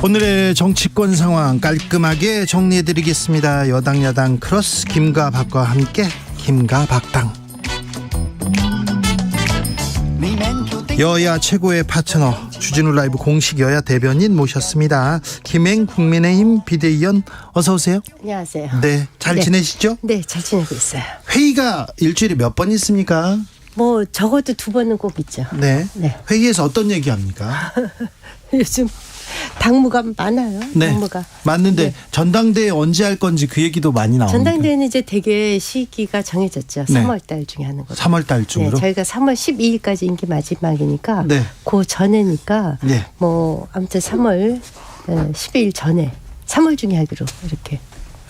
오늘의 정치권 상황 깔끔하게 정리해드리겠습니다. 여당 야당 크로스 김과 박과 함께 김과 박당. 여야 최고의 파트너 주진우 라이브 공식 여야 대변인 모셨습니다. 김행 국민의힘 비대위원 어서 오세요. 안녕하세요. 네, 잘 지내시죠? 네, 잘 지내고 있어요. 회의가 일주일에 몇 번 있습니까? 뭐 적어도 2번은 꼭 있죠. 네. 네. 회의에서 어떤 얘기합니까? 요즘 당무가 많아요. 네. 당무가. 맞는데 네. 전당대회 언제 할 건지 그 얘기도 많이 나옵니다. 전당대회는 이제 되게 시기가 정해졌죠. 네. 3월 달 중에 하는 거죠. 3월 달 중으로. 네, 저희가 3월 12일까지 임기 마지막이니까 네. 그 전에니까 네. 뭐 아무튼 3월 12일 전에 3월 중에 하기로 이렇게.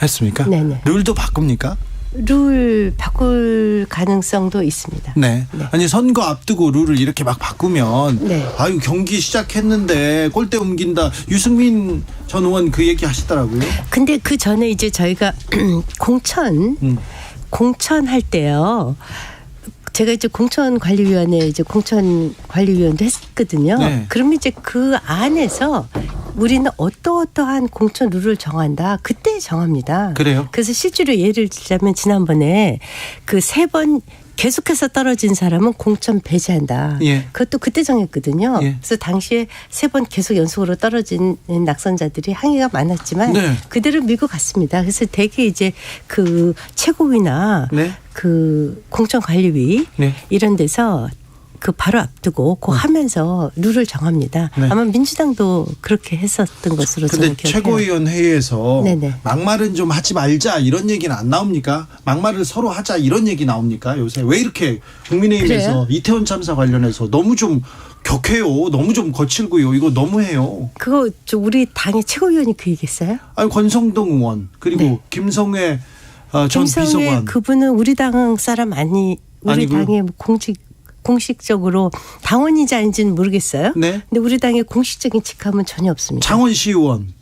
했습니까? 네네. 룰도 바꿉니까? 룰 바꿀 가능성도 있습니다. 네. 네. 아니 선거 앞두고 룰을 이렇게 막 바꾸면 네. 아유 경기 시작했는데 골대 옮긴다. 유승민 전 의원 그 얘기 하시더라고요. 근데 그 전에 이제 저희가 공천할 때요. 제가 이제 공천관리위원회 이제 공천관리위원도 했거든요. 네. 그러면 이제 그 안에서 우리는 어떠한 공천 룰을 정한다. 그때 정합니다. 그래요? 그래서 실제로 예를 들자면 지난번에 그 3번 계속해서 떨어진 사람은 공천 배제한다. 예. 그것도 그때 정했거든요. 예. 그래서 당시에 3번 계속 연속으로 떨어진 낙선자들이 항의가 많았지만 네. 그대로 밀고 갔습니다. 그래서 대개 이제 그 최고위나 네. 그 공천관리위 네. 이런 데서 그 바로 앞두고 그 하면서 룰을 정합니다. 네. 아마 민주당도 그렇게 했었던 것으로 근데 저는 기억해요. 최고위원 회의에서 네네. 막말은 좀 하지 말자 이런 얘기는 안 나옵니까? 막말을 서로 하자 이런 얘기 나옵니까? 요새 왜 이렇게 국민의힘에서 그래요? 이태원 참사 관련해서 너무 좀 격해요. 너무 좀 거칠고요. 이거 너무해요. 그거 우리 당의 최고위원이 그 얘기했어요? 아니 권성동 의원 그리고 네. 김성회 전 김성애 비서관. 그분은 우리 당 사람 우리 아니고요? 당의 공식적으로 당원인지 아닌지는 모르겠어요. 네. 근데 우리 당의 공식적인 직함은 전혀 없습니다. 창원시 의원.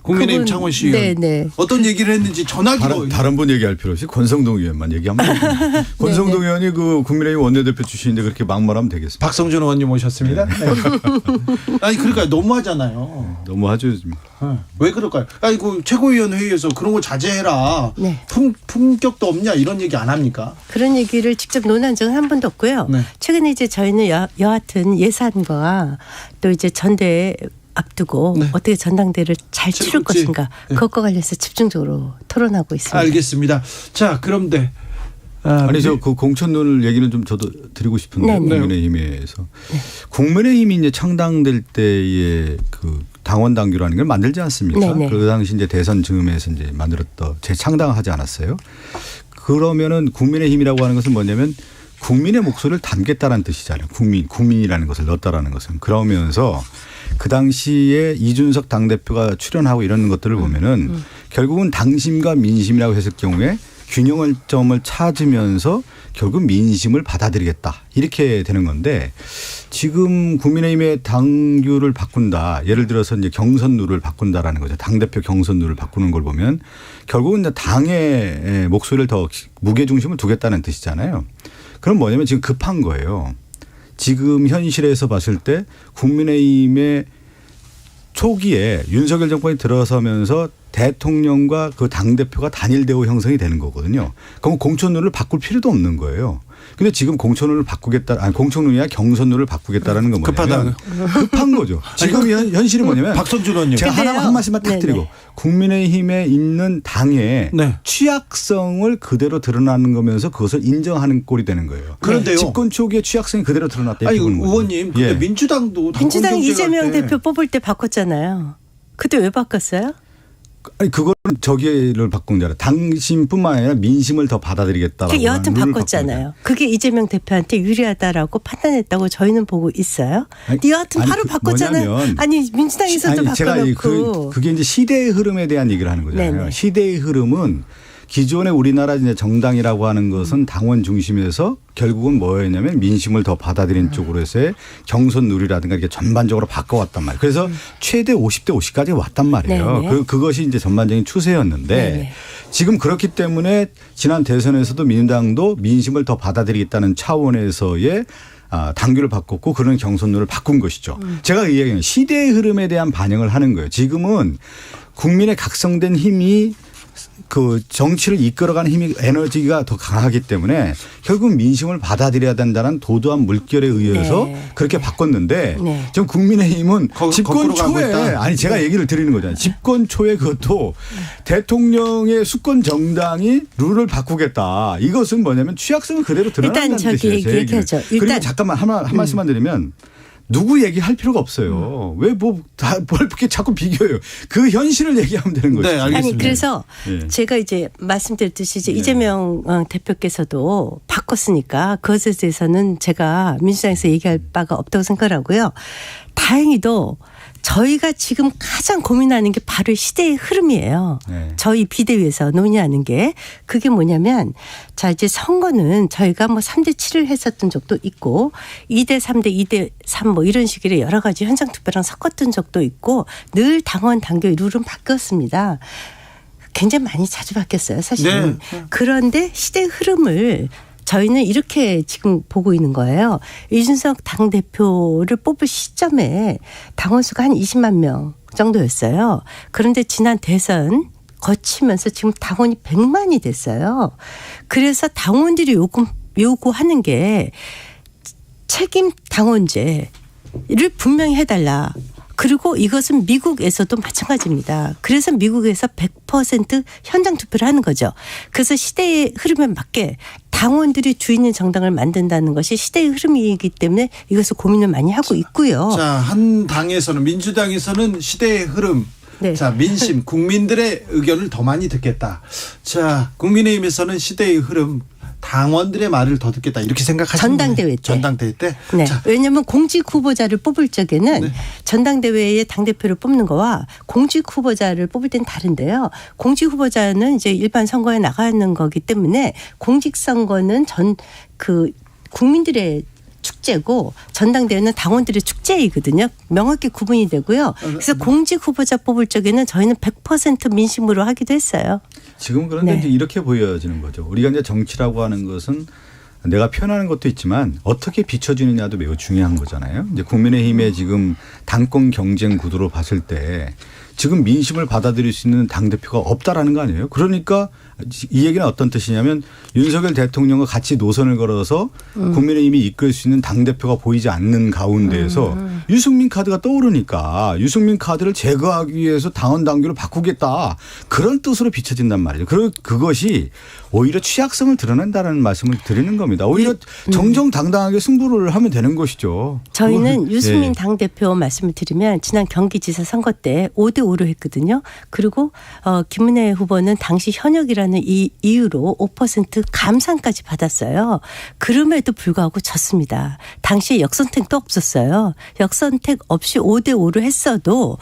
국민의힘 그분, 창원시 의원. 네네. 어떤 얘기를 했는지 전화기로. 다른 분 얘기할 필요 없이 권성동 의원만 얘기하면 됩니다. 권성동 의원이 그 국민의힘 원내대표 출신인데 그렇게 막말하면 되겠습니다. 박성준 의원님 모셨습니다. 네. 아니 그러니까 너무하잖아요. 너무하죠. 지금. 왜 그럴까요? 아니 그 최고위원 회의에서 그런 거 자제해라. 네. 품격도 없냐 이런 얘기 안 합니까? 그런 얘기를 직접 논한 적은 한 번도 없고요. 네. 최근에 이제 저희는 여하튼 예산과 또 이제 전대 앞두고 네. 어떻게 전당대회를 잘 치를 치를지. 것인가 네. 그것과 관련해서 집중적으로 토론하고 있습니다. 알겠습니다. 자 그런데 아니 저 그 공천론을 얘기는 좀 저도 드리고 싶은데 네네. 국민의힘에서 국민의힘이 이제 창당될 때의 그 당원 당규라는 걸 만들지 않습니까? 네네. 그 당시 이제 대선 즈음에서 이제 만들었던 재창당하지 않았어요. 그러면은 국민의힘이라고 하는 것은 뭐냐면 국민의 목소리를 담겠다라는 뜻이잖아요. 국민이라는 것을 넣었다라는 것은 그러면서 그 당시에 이준석 당대표가 출연하고 이런 것들을 보면은 결국은 당심과 민심이라고 했을 경우에 균형을 점을 찾으면서 결국 민심을 받아들이겠다 이렇게 되는 건데 지금 국민의힘의 당규를 바꾼다. 예를 들어서 이제 경선 룰을 바꾼다라는 거죠. 당대표 경선 룰을 바꾸는 걸 보면 결국은 이제 당의 목소리를 더 무게 중심을 두겠다는 뜻이잖아요. 그럼 뭐냐면 지금 급한 거예요. 지금 현실에서 봤을 때 국민의힘의 초기에 윤석열 정권이 들어서면서 대통령과 그 당대표가 단일 대우 형성이 되는 거거든요. 그럼 공천룰을 바꿀 필요도 없는 거예요. 근데 지금 공천룰을 공천룰이나 경선룰을 바꾸겠다라는 건 뭐냐면 급한 거죠. 지금 현실이 뭐냐면 박성준 의원님. 제가 한 말씀만 딱 네네. 드리고 국민의힘에 있는 당의 네. 취약성을 그대로 드러나는 거면서 그것을 인정하는 꼴이 되는 거예요. 그런데요. 집권 초기에 취약성이 그대로 드러났다. 아니 이렇게 보는 거죠. 의원님 근데 예. 민주당도 민주당 당권 이재명 경쟁할 때 대표 뽑을 때 바꿨잖아요. 그때 왜 바꿨어요? 아니 그거는 저기를 바꾼 게 아니라 당심뿐만 아니라 민심을 더 받아들이겠다라고 그 여하튼 하는 룰을 바꿨잖아요. 그게 이재명 대표한테 유리하다라고 판단했다고 저희는 보고 있어요. 여하튼 바로 바꿨잖아요. 뭐냐면 아니 민주당에서도 제가 바꿔놓고. 그게 이제 시대의 흐름에 대한 얘기를 하는 거잖아요. 네네. 시대의 흐름은 기존의 우리나라 이제 정당이라고 하는 것은 당원 중심에서 결국은 뭐였냐면 민심을 더 받아들인 쪽으로 해서의 경선 룰이라든가 이게 전반적으로 바꿔왔단 말이에요. 그래서 최대 50대 50까지 왔단 말이에요. 네네. 그것이 이제 전반적인 추세였는데 네네. 지금 그렇기 때문에 지난 대선에서도 민주당도 민심을 더 받아들이겠다는 차원에서의 당규를 바꿨고 그런 경선룰을 바꾼 것이죠. 제가 이 얘기는 시대의 흐름에 대한 반영을 하는 거예요. 지금은 국민의 각성된 힘이 그 정치를 이끌어가는 힘이 에너지가 더 강하기 때문에 결국 민심을 받아들여야 된다는 도도한 물결에 의해서 그렇게 바꿨는데 지금 국민의힘은 집권 초에 제가 얘기를 드리는 거잖아요. 집권 초에 그것도 대통령의 수권 정당이 룰을 바꾸겠다. 이것은 뭐냐면 취약성을 그대로 드러낸다는 뜻이에요. 얘기하죠. 그리고 잠깐만 한 말씀만 드리면 누구 얘기할 필요가 없어요. 왜 뭘 이렇게 자꾸 비교해요. 그 현실을 얘기하면 되는 거죠. 네, 알겠습니다. 아니 그래서 제가 이제 말씀드렸듯이 이제 이재명 대표께서도 바꿨으니까 그것에 대해서는 제가 민주당에서 얘기할 바가 없다고 생각하고요. 다행히도 저희가 지금 가장 고민하는 게 바로 시대의 흐름이에요. 저희 비대위에서 논의하는 게 그게 뭐냐면 자 이제 선거는 저희가 뭐 3대 7을 했었던 적도 있고 2대 3대 2대 3 뭐 이런 식으로 여러 가지 현장 투표랑 섞었던 적도 있고 늘 당원 당규의 룰은 바뀌었습니다. 굉장히 많이 자주 바뀌었어요 사실은. 그런데 시대의 흐름을 저희는 이렇게 지금 보고 있는 거예요. 이준석 당대표를 뽑을 시점에 당원 수가 한 20만 명 정도였어요. 그런데 지난 대선 거치면서 지금 당원이 100만이 됐어요. 그래서 당원들이 요구하는 게 책임 당원제를 분명히 해달라. 그리고 이것은 미국에서도 마찬가지입니다. 그래서 미국에서 100% 현장 투표를 하는 거죠. 그래서 시대의 흐름에 맞게 당원들이 주인인 정당을 만든다는 것이 시대의 흐름이기 때문에 이것을 고민을 많이 하고 있고요. 자, 한 당에서는 민주당에서는 시대의 흐름. 자, 민심, 국민들의 의견을 더 많이 듣겠다. 자, 국민의힘에서는 시대의 흐름. 당원들의 말을 더 듣겠다 이렇게 생각하시는 전당대회 때. 전당대회 때. 네. 왜냐하면 공직 후보자를 뽑을 적에는 전당대회에 당대표를 뽑는 거와 공직 후보자를 뽑을 때는 다른데요. 공직 후보자는 이제 일반 선거에 나가는 거기 때문에 공직 선거는 국민들의 축제고 전당대회는 당원들의 축제이거든요. 명확히 구분이 되고요. 그래서 공직 후보자 뽑을 적에는 저희는 100% 민심으로 하기도 했어요. 지금 그런데 이제 이렇게 보여지는 거죠. 우리가 이제 정치라고 하는 것은 내가 표현하는 것도 있지만 어떻게 비춰지느냐도 매우 중요한 거잖아요. 이제 국민의힘의 지금 당권 경쟁 구도로 봤을 때 지금 민심을 받아들일 수 있는 당대표가 없다라는 거 아니에요. 그러니까 이 얘기는 어떤 뜻이냐면 윤석열 대통령과 같이 노선을 걸어서 국민의힘이 이끌 수 있는 당대표가 보이지 않는 가운데에서 유승민 카드가 떠오르니까 유승민 카드를 제거하기 위해서 당원 당규를 바꾸겠다. 그런 뜻으로 비춰진단 말이죠. 그것이 오히려 취약성을 드러낸다는 말씀을 드리는 겁니다. 오히려 정정당당하게 승부를 하면 되는 것이죠. 저희는 유승민 당대표 말씀을 드리면 지난 경기지사 선거 때 5대5로 했거든요. 그리고 김은혜 후보는 당시 현역이라는 이유로 5% 감상까지 받았어요. 그럼에도 불구하고 졌습니다. 당시에 역선택도 없었어요. 역선택 없이 5대5로 했어도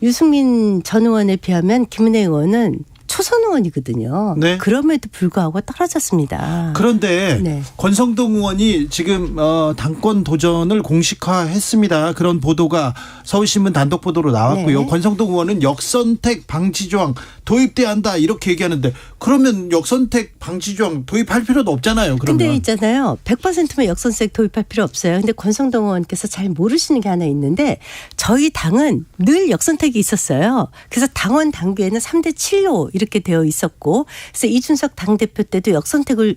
유승민 전 의원에 비하면 김은혜 의원은 초선 의원이거든요. 네. 그럼에도 불구하고 떨어졌습니다. 그런데 권성동 의원이 지금 당권 도전을 공식화했습니다. 그런 보도가 서울신문 단독 보도로 나왔고요. 권성동 의원은 역선택 방지 조항 도입돼야 한다 이렇게 얘기하는데 그러면 역선택 방지 조항 도입할 필요도 없잖아요. 그런데 있잖아요. 100%면 역선택 도입할 필요 없어요. 그런데 권성동 의원께서 잘 모르시는 게 하나 있는데 저희 당은 늘 역선택이 있었어요. 그래서 당원 당규에는 3대 7로 이렇게 되어 있었고 그래서 이준석 당대표 때도 역선택을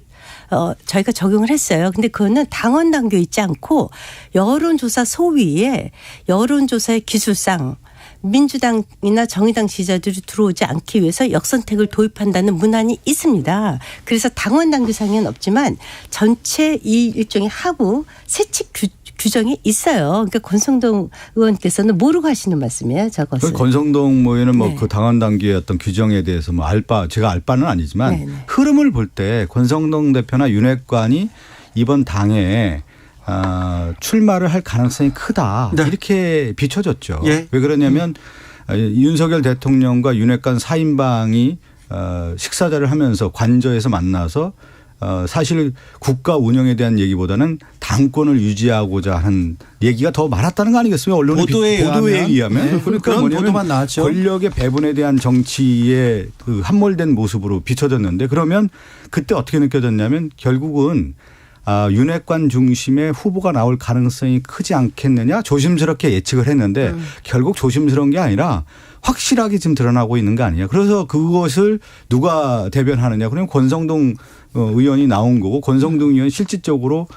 저희가 적용을 했어요. 근데 그거는 당원 당규에 있지 않고 여론조사 소위에 여론조사의 기술상 민주당이나 정의당 지지자들이 들어오지 않기 위해서 역선택을 도입한다는 문안이 있습니다. 그래서 당원 당규상에는 없지만 전체 이 일종의 하부 세칙 규정이 있어요. 그러니까 권성동 의원께서는 모르고 하시는 말씀이에요. 저것을. 권성동 의원은 그 당원 당규의 어떤 규정에 대해서 제가 알 바는 아니지만 흐름을 볼 때 권성동 대표나 윤핵관이 이번 당에 출마를 할 가능성이 크다. 이렇게 비춰졌죠. 왜 그러냐면 윤석열 대통령과 윤핵관 4인방이 식사자를 하면서 관저에서 만나서 사실 국가 운영에 대한 얘기보다는 당권을 유지하고자 하는 얘기가 더 많았다는 거 아니겠습니까? 언론의 보도에 의하면. 그러니까 그런 보도만 나왔죠. 권력의 배분에 대한 정치의 함몰된 모습으로 비춰졌는데 그러면 그때 어떻게 느껴졌냐면 결국은 윤핵관 중심의 후보가 나올 가능성이 크지 않겠느냐 조심스럽게 예측을 했는데 결국 조심스러운 게 아니라 확실하게 지금 드러나고 있는 거 아니냐. 그래서 그것을 누가 대변하느냐. 그러면 권성동 의원이 나온 거고 권성동 의원이 실질적으로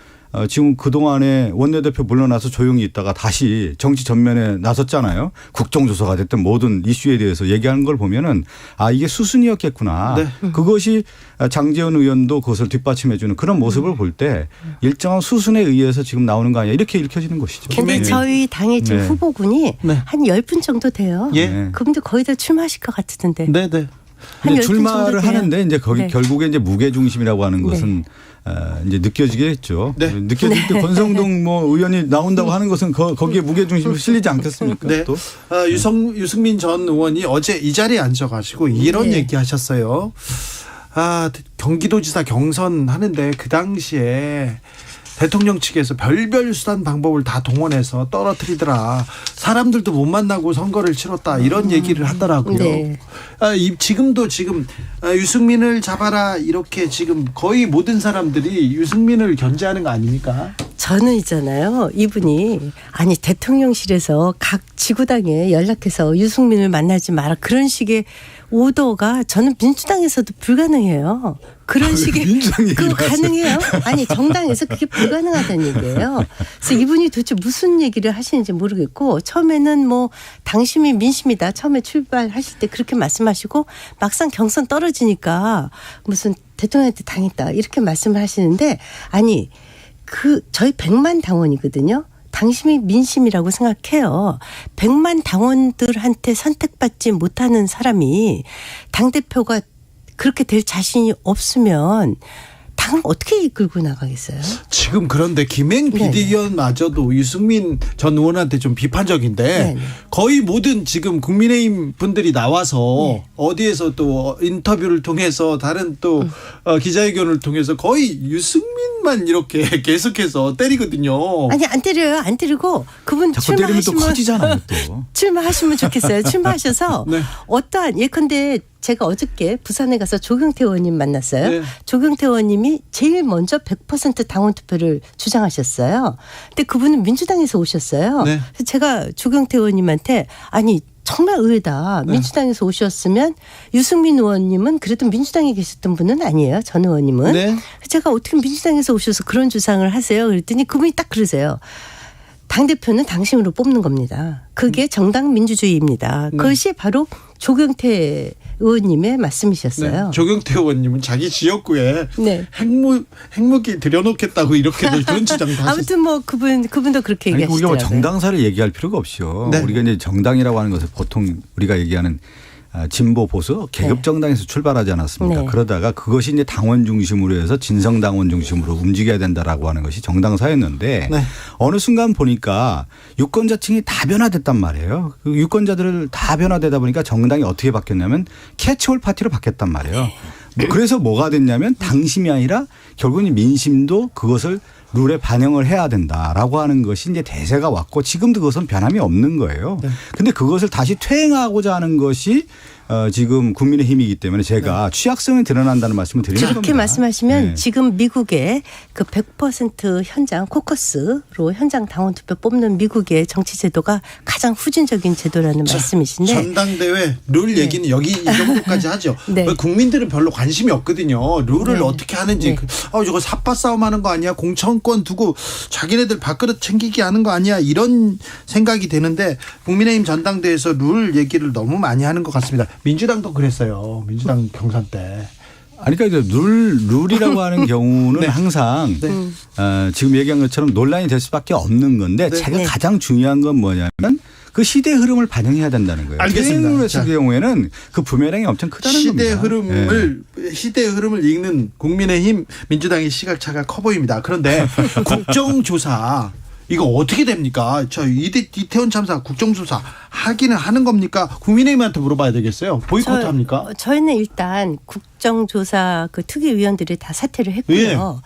지금 그동안에 원내대표 물러나서 조용히 있다가 다시 정치 전면에 나섰잖아요. 국정조사가 됐든 모든 이슈에 대해서 얘기하는 걸 보면은 이게 수순이었겠구나. 네. 그것이 장제원 의원도 그것을 뒷받침해 주는 그런 모습을 볼 때 일정한 수순에 의해서 지금 나오는 거 아니야. 이렇게 읽혀지는 것이죠. 근데 저희 당의 지금 네. 후보군이 네. 한 10분 정도 돼요. 예. 네. 그분들 거의 다 출마하실 것 같던데. 네네. 한 근데 10분 출마를 정도 돼요. 하는데 이제 거기 네. 결국에 이제 무게 중심이라고 하는 것은 이제 느껴지겠죠. 네. 느껴질 때 권성동 의원이 나온다고 하는 것은 거기에 무게 중심이 실리지 않겠습니까? 네. 또 유승민 전 의원이 어제 이 자리에 앉아가지고 이런 네. 얘기하셨어요. 경기도지사 경선 하는데 그 당시에 대통령 측에서 별별 수단 방법을 다 동원해서 떨어뜨리더라. 사람들도 못 만나고 선거를 치렀다. 이런 얘기를 하더라고요. 네. 지금도 유승민을 잡아라 이렇게 지금 거의 모든 사람들이 유승민을 견제하는 거 아닙니까? 저는 있잖아요. 이분이 대통령실에서 각 지구당에 연락해서 유승민을 만나지 마라 그런 식의 오더가 저는 민주당에서도 불가능해요. 그런 식의 그거 가능해요? 정당에서 그게 불가능하다는 얘기예요. 그래서 이분이 도대체 무슨 얘기를 하시는지 모르겠고 처음에는 당심이 민심이다. 처음에 출발하실 때 그렇게 말씀하시고 막상 경선 떨어지니까 무슨 대통령한테 당했다 이렇게 말씀을 하시는데 저희 100만 당원이거든요. 당심이 민심이라고 생각해요. 100만 당원들한테 선택받지 못하는 사람이 당대표가 그렇게 될 자신이 없으면 당을 어떻게 이끌고 나가겠어요? 지금 그런데 김행 비대위원마저도 유승민 전 의원한테 좀 비판적인데 네네. 거의 모든 지금 국민의힘 분들이 나와서 네. 어디에서 또 인터뷰를 통해서 다른 또 기자회견을 통해서 거의 유승민만 이렇게 계속해서 때리거든요. 안 때려요. 안 때리고 그분 자꾸 때리면 또 커지잖아요. 또. 출마하시면 좋겠어요. 출마하셔서 네. 어떠한 예컨대 제가 어저께 부산에 가서 조경태 의원님 만났어요. 네. 조경태 의원님이 제일 먼저 100% 당원 투표를 주장하셨어요. 근데 그분은 민주당에서 오셨어요. 네. 그래서 제가 조경태 의원님한테 정말 의외다. 네. 민주당에서 오셨으면 유승민 의원님은 그래도 민주당에 계셨던 분은 아니에요. 전 의원님은. 네. 제가 어떻게 민주당에서 오셔서 그런 주장을 하세요? 그랬더니 그분이 딱 그러세요. 당대표는 당심으로 뽑는 겁니다. 그게 정당 민주주의입니다. 그것이 바로 조경태 의원님의 말씀이셨어요. 네. 조경태 의원님은 자기 지역구에 네. 핵무기 들여놓겠다고 이렇게 그런 주장도 하셨어요. 아무튼 그분도 그렇게 우리가 얘기하시더라고요. 정당사를 얘기할 필요가 없이요. 네. 우리가 이제 정당이라고 하는 것을 보통 우리가 얘기하는 진보 보수 계급 정당에서 출발하지 않았습니까? 네. 그러다가 그것이 이제 당원 중심으로 해서 진성 당원 중심으로 움직여야 된다라고 하는 것이 정당사였는데 네. 어느 순간 보니까 유권자층이 다 변화됐단 말이에요. 그 유권자들을 다 변화되다 보니까 정당이 어떻게 바뀌었냐면 캐치홀 파티로 바뀌었단 말이에요. 그래서 뭐가 됐냐면 당심이 아니라 결국은 민심도 그것을 룰에 반영을 해야 된다라고 하는 것이 이제 대세가 왔고 지금도 그것은 변함이 없는 거예요. 그런데 그것을 다시 퇴행하고자 하는 것이 지금 국민의힘이기 때문에 제가 취약성이 드러난다는 말씀을 드리는 겁니다. 그렇게 말씀하시면 네. 지금 미국의 그 100% 현장 코커스로 현장 당원 투표 뽑는 미국의 정치 제도가 가장 후진적인 제도라는 말씀이신데 전당대회 룰 얘기는 이 정도까지 하죠. 네. 국민들은 별로 관심이 없거든요. 룰을 네. 어떻게 하는지. 네. 저거 삽바 싸움 하는 거 아니야? 공천권 두고 자기네들 밥그릇 챙기기 하는 거 아니야? 이런 생각이 드는데 국민의힘 전당대회에서 룰 얘기를 너무 많이 하는 것 같습니다. 민주당도 그랬어요. 민주당 경선 때. 그러니까 이제 룰이라고 하는 경우는 네. 항상 지금 얘기한 것처럼 논란이 될 수밖에 없는 건데 네. 제가 네. 가장 중요한 건 뭐냐면 그 시대 흐름을 반영해야 된다는 거예요. 알겠습니다. 퇴행을 했을 경우에는 그 부메랑이 엄청 크다는 겁니다. 시대의 흐름을 읽는 국민의힘 민주당의 시각차가 커 보입니다. 그런데 국정조사 이거 어떻게 됩니까? 이태원 참사 국정조사 하기는 하는 겁니까? 국민의힘한테 물어봐야 되겠어요. 보이콧 합니까? 저희는 일단 국정조사 그 특위위원들이 다 사퇴를 했고요.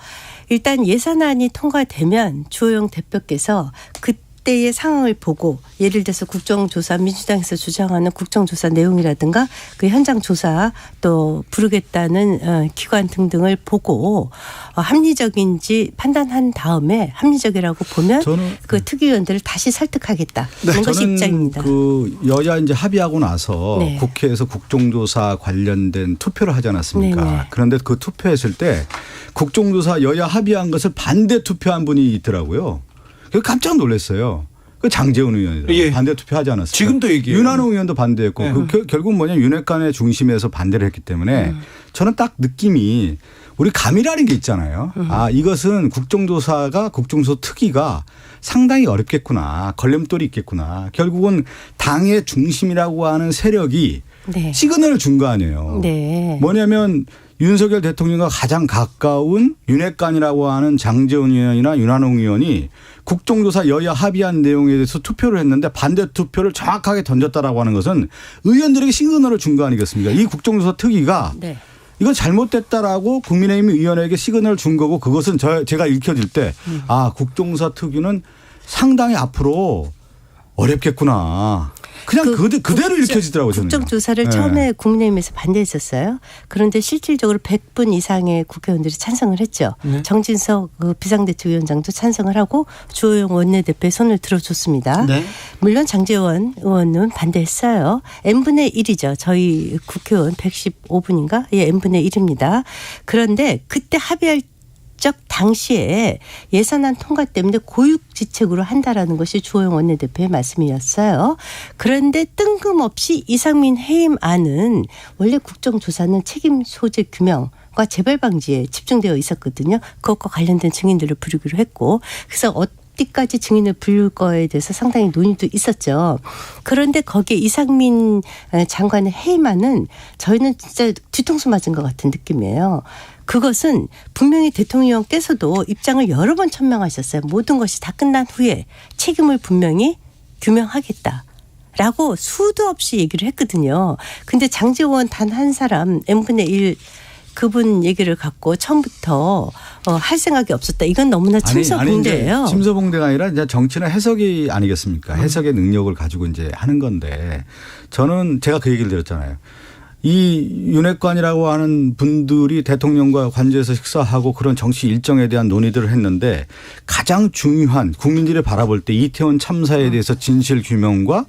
일단 예산안이 통과되면 주호영 대표께서 그 그때의 상황을 보고 예를 들어서 국정조사 민주당에서 주장하는 국정조사 내용이라든가 그 현장 조사 또 부르겠다는 기관 등등을 보고 합리적인지 판단한 다음에 합리적이라고 보면 그 특위위원들을 다시 설득하겠다. 이런 것이 입장입니다. 그 여야 이제 합의하고 나서 네. 국회에서 국정조사 관련된 투표를 하지 않았습니까? 네네. 그런데 그 투표했을 때 국정조사 여야 합의한 것을 반대 투표한 분이 있더라고요. 그래서 깜짝 놀랐어요. 그 장제원 의원이더라고요. 예. 반대 투표하지 않았어요. 지금도 얘기해요. 윤한홍 의원도 반대했고 예. 결국 뭐냐 윤핵관의 중심에서 반대를 했기 때문에 저는 딱 느낌이 우리 감이라는 게 있잖아요. 아 이것은 국정조사가 국정조사 특위가 상당히 어렵겠구나. 걸림돌이 있겠구나. 결국은 당의 중심이라고 하는 세력이 네. 시그널을 준 거 아니에요. 네. 뭐냐면 윤석열 대통령과 가장 가까운 윤핵관이라고 하는 장제원 의원이나 윤한홍 의원이 국정조사 여야 합의한 내용에 대해서 투표를 했는데 반대 투표를 정확하게 던졌다라고 하는 것은 의원들에게 시그널을 준 거 아니겠습니까? 이 국정조사 특위가 네. 이건 잘못됐다라고 국민의힘 의원에게 시그널을 준 거고 그것은 제가 읽혀질 때 아 국정조사 특위는 상당히 앞으로 어렵겠구나. 그냥 그대로 읽혀지더라고요. 저는. 국정조사를 네. 처음에 국민의힘에서 반대했었어요. 그런데 실질적으로 100분 이상의 국회의원들이 찬성을 했죠. 네. 정진석 그 비상대책위원장도 찬성을 하고 주호영 원내대표의 손을 들어줬습니다. 네. 물론 장제원 의원은 반대했어요. n분의 1이죠. 저희 국회의원 115분인가? 예, n분의 1입니다. 그런데 그때 합의할 적 당시에 예산안 통과 때문에 고육지책으로 한다라는 것이 주호영 원내대표의 말씀이었어요. 그런데 뜬금없이 이상민 해임안은 원래 국정조사는 책임 소재 규명과 재발 방지에 집중되어 있었거든요. 그것과 관련된 증인들을 부르기로 했고 그래서 어디까지 증인을 부를 거에 대해서 상당히 논의도 있었죠. 그런데 거기에 이상민 장관의 해임안은 저희는 진짜 뒤통수 맞은 것 같은 느낌이에요. 그것은 분명히 대통령께서도 입장을 여러 번 천명하셨어요. 모든 것이 다 끝난 후에 책임을 분명히 규명하겠다라고 수도 없이 얘기를 했거든요. 근데 장제원 단 한 사람 n분의 1 그분 얘기를 갖고 처음부터 할 생각이 없었다. 이건 너무나 침소봉대예요. 침소봉대가 아니라 이제 정치는 해석이 아니겠습니까? 해석의 능력을 가지고 이제 하는 건데 저는 제가 그 얘기를 드렸잖아요. 이 윤핵관이라고 하는 분들이 대통령과 관저에서 식사하고 그런 정치 일정에 대한 논의들을 했는데 가장 중요한 국민들이 바라볼 때 이태원 참사에 대해서 진실 규명과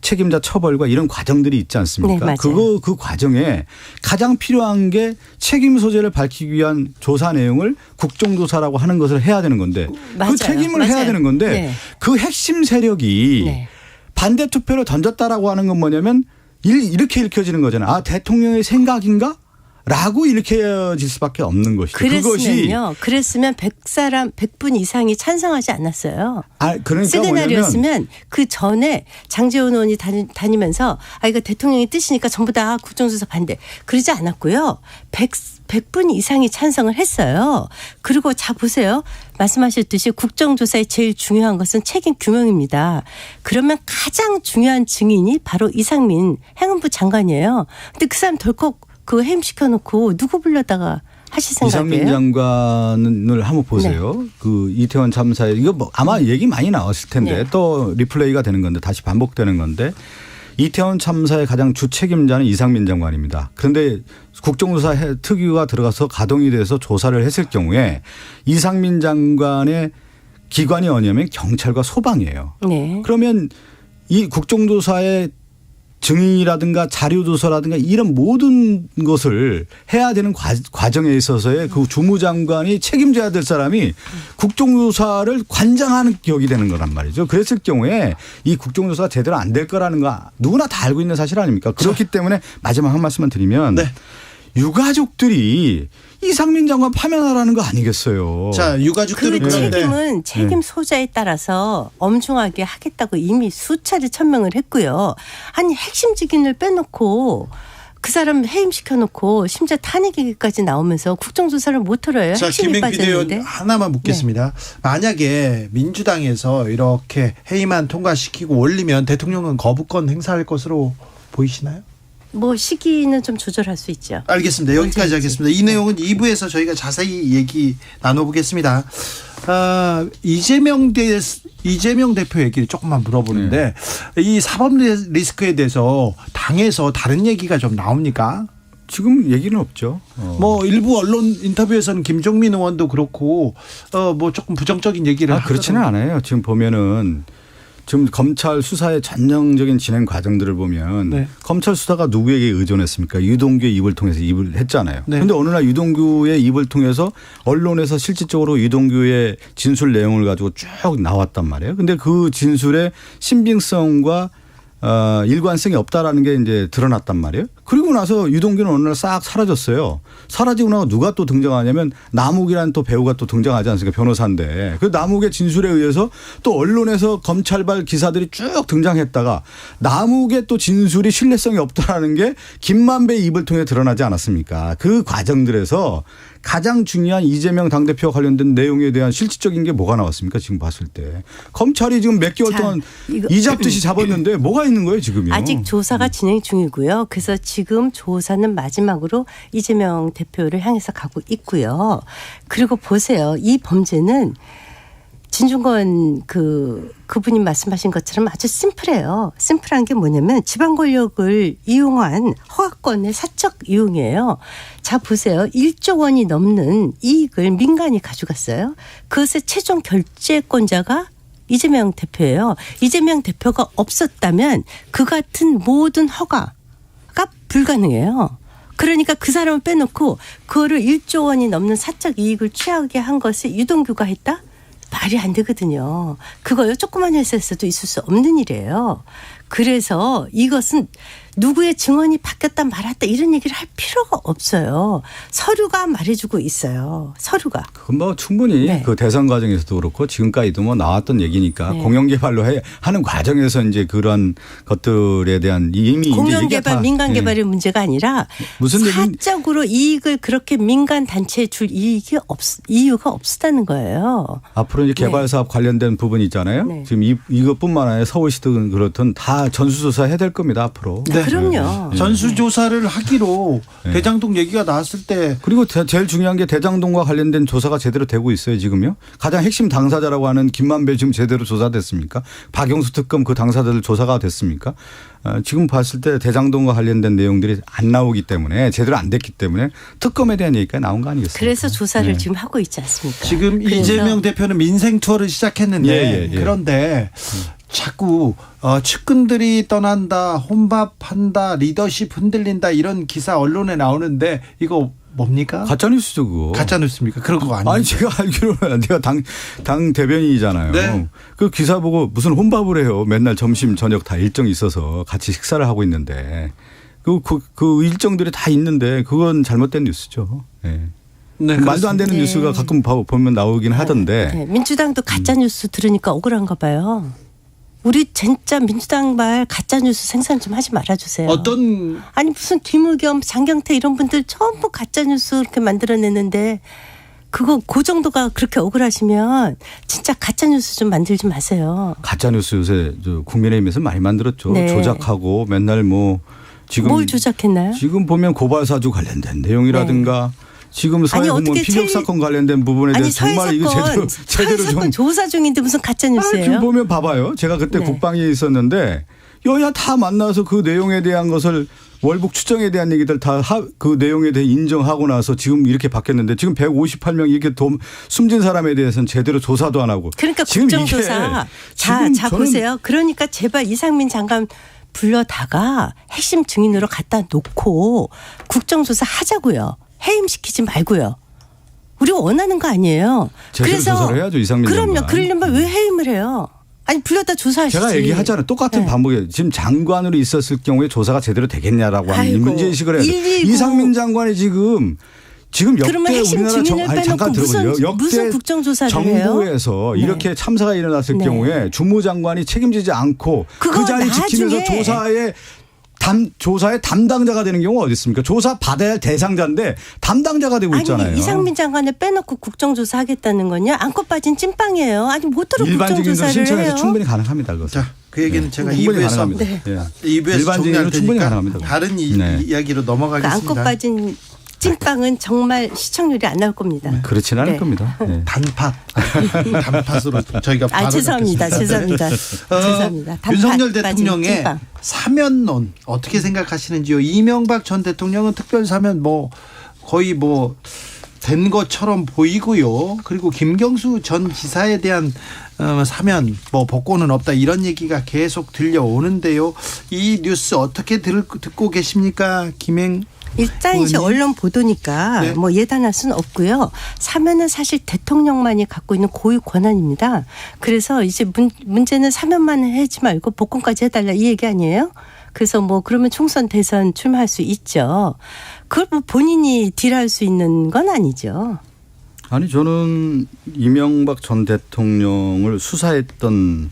책임자 처벌과 이런 과정들이 있지 않습니까? 네, 그 과정에 가장 필요한 게 책임 소재를 밝히기 위한 조사 내용을 국정조사라고 하는 것을 해야 되는 건데 맞아요. 그 책임을 맞아요. 해야 되는 건데 네. 그 핵심 세력이 네. 반대 투표를 던졌다라고 하는 건 뭐냐면 이렇게 읽혀지는 거잖아요. 아 대통령의 생각인가? 라고 읽혀질 수밖에 없는 것이죠. 그랬으면요. 그랬으면 100분 이상이 찬성하지 않았어요. 그러니까 시그널이었으면 그 전에 장제원 의원이 다니면서 이거 대통령의 뜻이니까 전부 다 국정조사 반대. 그러지 않았고요. 100분 이상이 찬성을 했어요. 그리고 자 보세요. 말씀하셨듯이 국정조사의 제일 중요한 것은 책임 규명입니다. 그러면 가장 중요한 증인이 바로 이상민 행안부 장관이에요. 근데 그 사람 덜컥 그거 해임시켜놓고 누구 불러다가 하실 생각이에요? 이상민 장관을 한번 보세요. 네. 그 이태원 참사에 이거 뭐 아마 얘기 많이 나왔을 텐데 네. 또 리플레이가 되는 건데 다시 반복되는 건데 이태원 참사의 가장 주 책임자는 이상민 장관입니다. 그런데 국정조사 특위가 들어가서 가동이 돼서 조사를 했을 경우에 이상민 장관의 기관이 어디냐면 경찰과 소방이에요. 네. 그러면 이 국정조사의 증인이라든가 자료조사라든가 이런 모든 것을 해야 되는 과정에 있어서의 그 주무장관이 책임져야 될 사람이 국정조사를 관장하는 격이 되는 거란 말이죠. 그랬을 경우에 이 국정조사가 제대로 안 될 거라는 거 누구나 다 알고 있는 사실 아닙니까? 그렇기 때문에 마지막 한 말씀만 드리면 네. 유가족들이 이상민 장관 파면하라는 거 아니겠어요. 자, 유가족들은 그 그런데 책임은 책임 소재에 따라서 엄중하게 하겠다고 이미 수차례 천명을 했고요. 아니 핵심 직인을 빼놓고 그 사람 해임시켜놓고 심지어 탄핵 얘기까지 나오면서 국정조사를 못 털어요. 자, 핵심이 김행 비대위원 빠졌는데. 하나만 묻겠습니다. 네. 만약에 민주당에서 이렇게 해임안 통과시키고 올리면 대통령은 거부권 행사할 것으로 보이시나요? 뭐 시기는 좀 조절할 수 있죠. 알겠습니다. 여기까지 하겠습니다. 이 내용은 2부에서 저희가 자세히 얘기 나눠보겠습니다. 이재명 대표 얘기를 조금만 물어보는데 이 사법 리스크에 대해서 당에서 다른 얘기가 좀 나옵니까? 지금 얘기는 없죠. 뭐 일부 언론 인터뷰에서는 김종민 의원도 그렇고 뭐 조금 부정적인 얘기를 그렇지는 않아요. 지금 보면은 지금 검찰 수사의 전형적인 진행 과정들을 보면 네. 검찰 수사가 누구에게 의존했습니까? 유동규의 입을 통해서 입을 했잖아요. 네. 그런데 어느 날 유동규의 입을 통해서 언론에서 실질적으로 유동규의 진술 내용을 가지고 쭉 나왔단 말이에요. 그런데 그 진술의 신빙성과 일관성이 없다라는 게 이제 드러났단 말이에요. 그리고 나서 유동규는 어느 날 싹 사라졌어요. 사라지고 나서 누가 또 등장하냐면 남욱이라는 또 배우가 또 등장하지 않습니까? 변호사인데. 그 남욱의 진술에 의해서 또 언론에서 검찰발 기사들이 쭉 등장했다가 남욱의 또 진술이 신뢰성이 없다라는 게 김만배의 입을 통해 드러나지 않았습니까? 그 과정들에서 가장 중요한 이재명 당대표와 관련된 내용에 대한 실질적인 게 뭐가 나왔습니까? 지금 봤을 때. 검찰이 지금 몇 개월 동안 이 잡듯이 잡았는데 뭐가 있는 거예요 지금요? 아직 조사가 진행 중이고요. 그래서 지금 조사는 마지막으로 이재명 대표를 향해서 가고 있고요. 그리고 보세요. 이 범죄는 진중권 그분이 말씀하신 것처럼 아주 심플해요. 심플한 게 뭐냐면 지방 권력을 이용한 허가권의 사적 이용이에요. 자 보세요. 1조 원이 넘는 이익을 민간이 가져갔어요. 그것의 최종 결재권자가 이재명 대표예요. 이재명 대표가 없었다면 그 같은 모든 허가가 불가능해요. 그러니까 그 사람을 빼놓고 그거를 1조 원이 넘는 사적 이익을 취하게 한 것을 유동규가 했다? 말이 안 되거든요. 그거요. 조그만 회사에서도 있을 수 없는 일이에요. 그래서 이것은 누구의 증언이 바뀌었다 말았다 이런 얘기를 할 필요가 없어요. 서류가 말해주고 있어요. 서류가. 그건 뭐 충분히 네. 그 대선 과정에서도 그렇고 지금까지도 뭐 나왔던 얘기니까 네. 공영개발로 하는 과정에서 이제 그런 것들에 대한 이미 공영개발, 민간개발의 문제가 아니라 무슨 사적으로 이익을 그렇게 민간 단체에 줄 이유가 없었다는 거예요. 앞으로 이제 개발 사업 관련된 부분이 있잖아요. 네. 지금 이것뿐만 아니라 서울시든 그렇든 다 전수조사 해야 될 겁니다 앞으로. 네. 그럼요. 전수조사를 하기로 네. 대장동 얘기가 나왔을 때. 그리고 제일 중요한 게 대장동과 관련된 조사가 제대로 되고 있어요 지금요. 가장 핵심 당사자라고 하는 김만배 지금 제대로 조사됐습니까? 박영수 특검 그 당사자들 조사가 됐습니까? 지금 봤을 때 대장동과 관련된 내용들이 안 나오기 때문에 제대로 안 됐기 때문에 특검에 대한 얘기가 나온 거 아니겠습니까? 그래서 조사를 네. 지금 하고 있지 않습니까? 지금 이재명 대표는 민생 투어를 시작했는데 그런데 자꾸 측근들이 떠난다, 혼밥한다, 리더십 흔들린다 이런 기사 언론에 나오는데 이거 뭡니까? 가짜뉴스죠 그거. 가짜뉴스입니까? 그런 거 아니에요? 아니 제가 알기로는 내가 당 대변인이잖아요. 네. 그 기사 보고 무슨 혼밥을 해요. 맨날 점심 저녁 다 일정이 있어서 같이 식사를 하고 있는데 그 일정들이 다 있는데 그건 잘못된 뉴스죠. 네. 네, 말도 안 되는 네. 뉴스가 가끔 보면 나오긴 하던데. 네. 민주당도 가짜뉴스 들으니까 억울한가 봐요. 우리 진짜 민주당 말 가짜뉴스 생산 좀 하지 말아주세요. 아니 무슨 김의겸, 장경태 이런 분들 전부 가짜뉴스 이렇게 만들어내는데 그거 그 정도가 그렇게 억울하시면 진짜 가짜뉴스 좀 만들지 마세요. 가짜뉴스 요새 국민의힘에서 많이 만들었죠. 네. 조작하고 맨날 뭐 지금 뭘 조작했나요? 지금 보면 고발사주 관련된 내용이라든가 지금 사회공무원 피격 사건 관련된 부분에 대해서 정말 이거 제대로 좀 조사 중인데 무슨 가짜 뉴스예요? 지금 보면 봐봐요. 제가 그때 네. 국방에 있었는데 여야 다 만나서 그 내용에 대한 것을 월북 추정에 대한 얘기들 다 그 내용에 대해 인정하고 나서 지금 이렇게 바뀌었는데 지금 158명 이렇게 숨진 사람에 대해서는 제대로 조사도 안 하고. 그러니까 국정조사. 자 보세요. 그러니까 제발 이상민 장관 불러다가 핵심 증인으로 갖다 놓고 국정조사 하자고요. 해임시키지 말고요. 우리가 원하는 거 아니에요. 그래서 조사를 해야죠. 이상민 그럼요. 장관. 그러려면 왜 해임을 해요? 아니 불러다 조사하시지. 제가 얘기하잖아요. 똑같은 반복이에요. 지금 장관으로 있었을 경우에 조사가 제대로 되겠냐라고 하는 문제의식을 해야 돼요. 이상민 장관이 지금 역대 우리나라 잠깐 들어보세요. 무슨 국정조사를 정부에서 해요? 이렇게 참사가 일어났을 네. 경우에 주무장관이 책임지지 않고 그 자리 지키면서 조사의 담당자가 되는 경우가 어디 있습니까? 조사 받아야 할 대상자인데 담당자가 되고 있잖아요. 아니 이상민 장관을 빼놓고 국정조사 하겠다는 건요. 안고 빠진 찐빵이에요. 아니 못들어 국정조사를 신청해서 해요. 충분히 가능합니다. 그것은. 자, 그 얘기는 제가 충분히 2부에서 가능합니다. 일반 증인으로 충분히 가능합니다. 다른 이야기로 넘어가겠습니다. 안고 빠진 찐빵은 정말 시청률이 안 나올 겁니다. 그렇지는 않을 네. 겁니다. 네. 단팥으로 저희가 죄송합니다. 죄송합니다. 죄송합니다. 윤석열 단팥 대통령의 찐빵. 사면론 어떻게 생각하시는지요? 이명박 전 대통령은 특별 사면 거의 된 것처럼 보이고요. 그리고 김경수 전 지사에 대한 사면 복권은 없다 이런 얘기가 계속 들려오는데요. 이 뉴스 어떻게 듣고 계십니까, 김행? 일단 이제 의원님? 언론 보도니까 네. 예단할 수는 없고요. 사면은 사실 대통령만이 갖고 있는 고유 권한입니다. 그래서 이제 문제는 사면만 하지 말고 복권까지 해달라 이 얘기 아니에요? 그래서 그러면 총선 대선 출마할 수 있죠. 그걸 본인이 딜할 수 있는 건 아니죠. 아니 저는 이명박 전 대통령을 수사했던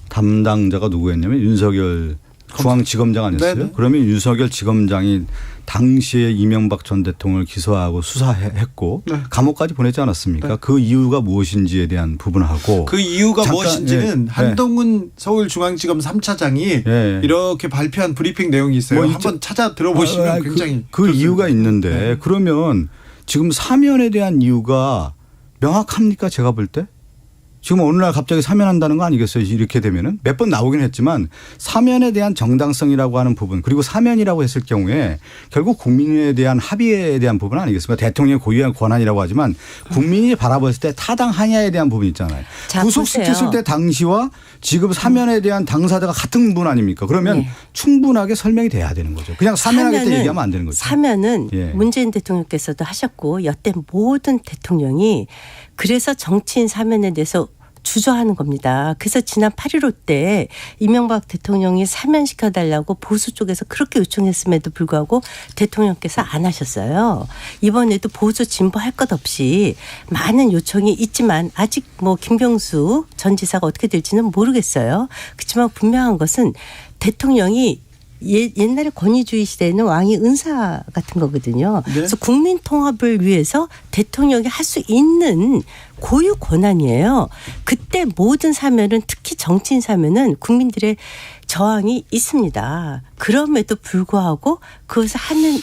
담당자가 누구였냐면 윤석열 중앙지검장 아니었어요? 네네. 그러면 윤석열 지검장이 당시에 이명박 전 대통령을 기소하고 수사했고 네. 감옥까지 보내지 않았습니까? 네. 그 이유가 무엇인지에 대한 부분하고 그 이유가 잠깐, 무엇인지는 예. 한동훈 서울중앙지검 3차장이 예. 이렇게 발표한 브리핑 내용이 있어요. 뭐 한번 찾아 들어보시면 굉장히 그 좋습니다. 이유가 있는데 네. 그러면 지금 사면에 대한 이유가 명확합니까? 제가 볼 때? 지금 어느 날 갑자기 사면한다는 거 아니겠어요? 이렇게 되면은 몇 번 나오긴 했지만 사면에 대한 정당성이라고 하는 부분 그리고 사면이라고 했을 경우에 결국 국민에 대한 합의에 대한 부분 아니겠습니까? 대통령의 고유한 권한이라고 하지만 국민이 바라봤을 때 타당하냐에 대한 부분이 있잖아요. 자, 구속시켰을 때 당시와 지금 사면에 대한 당사자가 같은 분 아닙니까? 그러면 네. 충분하게 설명이 돼야 되는 거죠. 그냥 사면하겠다 얘기하면 안 되는 거죠. 사면은 예. 문재인 대통령께서도 하셨고 여태 모든 대통령이 그래서 정치인 사면에 대해서 주저하는 겁니다. 그래서 지난 8.15 때 이명박 대통령이 사면시켜달라고 보수 쪽에서 그렇게 요청했음에도 불구하고 대통령께서 안 하셨어요. 이번에도 보수 진보 할 것 없이 많은 요청이 있지만 아직 김경수 전 지사가 어떻게 될지는 모르겠어요. 그렇지만 분명한 것은 대통령이 옛날에 권위주의 시대에는 왕이 은사 같은 거거든요. 네. 그래서 국민 통합을 위해서 대통령이 할 수 있는 고유 권한이에요. 그때 모든 사면은 특히 정치인 사면은 국민들의 저항이 있습니다. 그럼에도 불구하고 그것을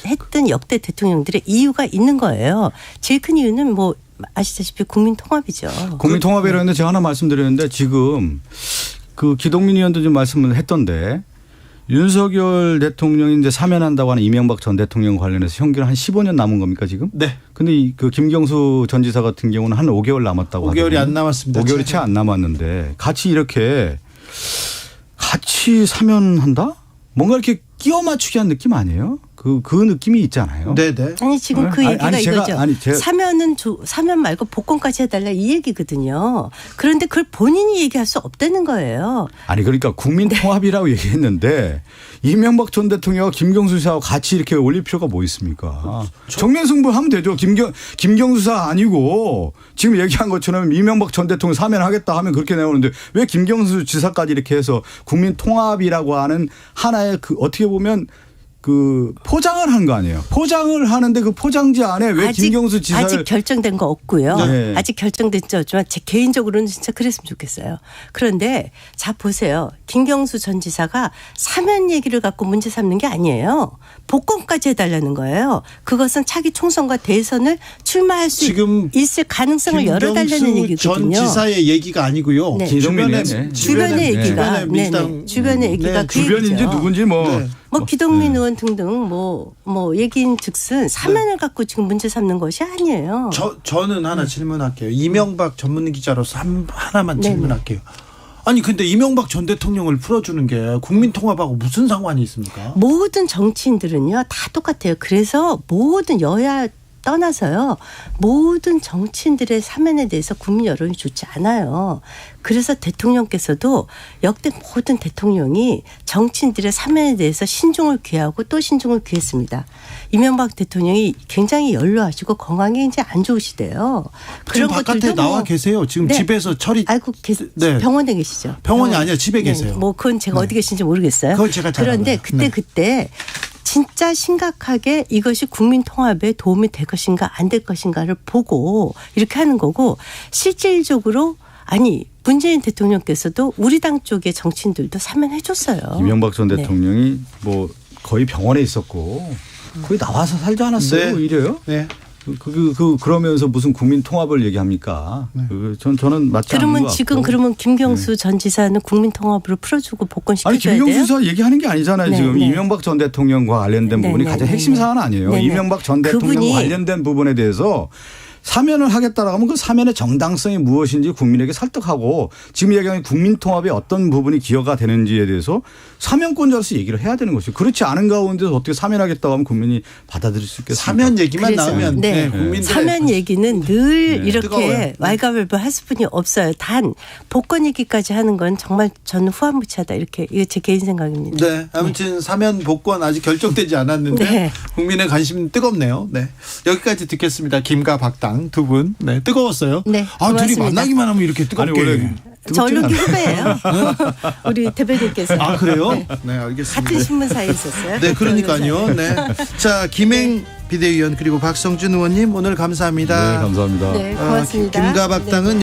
했던 역대 대통령들의 이유가 있는 거예요. 제일 큰 이유는 아시다시피 국민 통합이죠. 국민 통합이라고 했는데 제가 하나 말씀드렸는데 지금 그 기동민 의원도 좀 말씀을 했던데 윤석열 대통령이 이제 사면한다고 하는 이명박 전 대통령 관련해서 형기는 한 15년 남은 겁니까 지금? 네. 근데 그 김경수 전 지사 같은 경우는 한 5개월 남았다고 5개월이 하더라고요. 안 남았습니다. 5개월이 채 안 남았는데 같이 사면한다? 뭔가 이렇게 끼워 맞추기 한 느낌 아니에요? 그 느낌이 있잖아요. 네네. 아니 지금 그 얘기가 이거죠. 사면 말고 복권까지 해달라 이 얘기거든요. 그런데 그걸 본인이 얘기할 수 없다는 거예요. 아니 그러니까 국민 통합이라고 얘기했는데 이명박 전 대통령과 김경수 지사하고 같이 이렇게 올릴 필요가 뭐 있습니까? 정면 승부하면 되죠. 김경수 지사 아니고 지금 얘기한 것처럼 이명박 전 대통령 사면하겠다 하면 그렇게 나오는데 왜 김경수 지사까지 이렇게 해서 국민 통합이라고 하는 하나의 어떻게 보면 포장을 한 거 아니에요. 포장을 하는데 그 포장지 안에 왜 김경수 지사를. 아직 결정된 거 없고요. 네. 아직 결정된 적 없지만 제 개인적으로는 진짜 그랬으면 좋겠어요. 그런데 자 보세요. 김경수 전 지사가 사면 얘기를 갖고 문제 삼는 게 아니에요. 복권까지 해달라는 거예요. 그것은 차기 총선과 대선을 출마할 수 있을 가능성을 열어달라는 얘기거든요. 전 지사의 얘기가 아니고요. 네. 주변의 얘기가 민주당 주변의 얘기가 그 주변인지 얘기죠. 누군지 기동민 의원 등등 얘기인즉슨 사면을 갖고 지금 문제 삼는 것이 아니에요. 저는 하나 질문할게요. 이명박 전문 기자로서 하나만 질문할게요. 아니 근데 이명박 전 대통령을 풀어주는 게 국민 통합하고 무슨 상관이 있습니까? 모든 정치인들은요 다 똑같아요. 그래서 모든 여야 떠나서요. 모든 정치인들의 사면에 대해서 국민 여론이 좋지 않아요. 그래서 대통령께서도 역대 모든 대통령이 정치인들의 사면에 대해서 신중을 귀하고 또 신중을 귀했습니다. 이명박 대통령이 굉장히 연로하시고 건강이 이제 안 좋으시대요. 지금 바깥에 나와 계세요. 지금 네. 집에서 네. 병원에 계시죠. 병원이 아니라 집에 계세요. 그건 제가 어디 계신지 모르겠어요. 그건 제가 잘 그런데 알아요. 그때 진짜 심각하게 이것이 국민 통합에 도움이 될 것인가 안 될 것인가를 보고 이렇게 하는 거고 실질적으로 문재인 대통령께서도 우리 당 쪽의 정치인들도 사면해 줬어요. 이명박 전 대통령이 거의 병원에 있었고 거기 나와서 살지 않았어요. 네. 오히려요. 네. 그러면서 무슨 국민 통합을 얘기합니까? 저는 맞지 않는 것 그러면 같고. 지금 김경수 전 지사는 국민 통합으로 풀어주고 복권시켜줘야 아니 돼요? 김경수 지사 얘기하는 게 아니잖아요. 네, 지금 네. 이명박 전 대통령과 관련된 네, 부분이 네, 가장 네, 핵심 네. 사안 아니에요. 네, 네. 이명박 전 대통령과 그분이 관련된 부분에 대해서 사면을 하겠다라고 하면 그 사면의 정당성이 무엇인지 국민에게 설득하고 지금 얘기하는 국민 통합의 어떤 부분이 기여가 되는지에 대해서 사면권자로서 얘기를 해야 되는 것이죠. 그렇지 않은 가운데서 어떻게 사면하겠다고 하면 국민이 받아들일 수 있겠습니까? 사면 얘기만 그래서, 나오면 네. 국민들 사면 얘기는 늘 네. 이렇게 뜨거워요. 왈가왈부 할 수뿐이 없어요. 단 복권 얘기까지 하는 건 정말 저는 후한무치하다 이렇게 이게 제 개인 생각입니다. 네, 아무튼 사면 복권 아직 결정되지 않았는데 네. 국민의 관심 뜨겁네요. 네, 여기까지 듣겠습니다. 김과 박당 두 분, 네, 뜨거웠어요. 네, 아, 둘이 고맙습니다. 만나기만 하면 이렇게 뜨겁게. 아니 원래 저 뜨겁진 언론계 않아요. 후배예요. 우리 대표님께서. 아, 그래요? 네. 네, 알겠습니다. 같은 신문사에 있었어요. 네, 그러니까요. 네, 자, 김행 비대위원 그리고 박성준 의원님 오늘 감사합니다. 네, 감사합니다. 네, 고맙습니다. 김과 박당은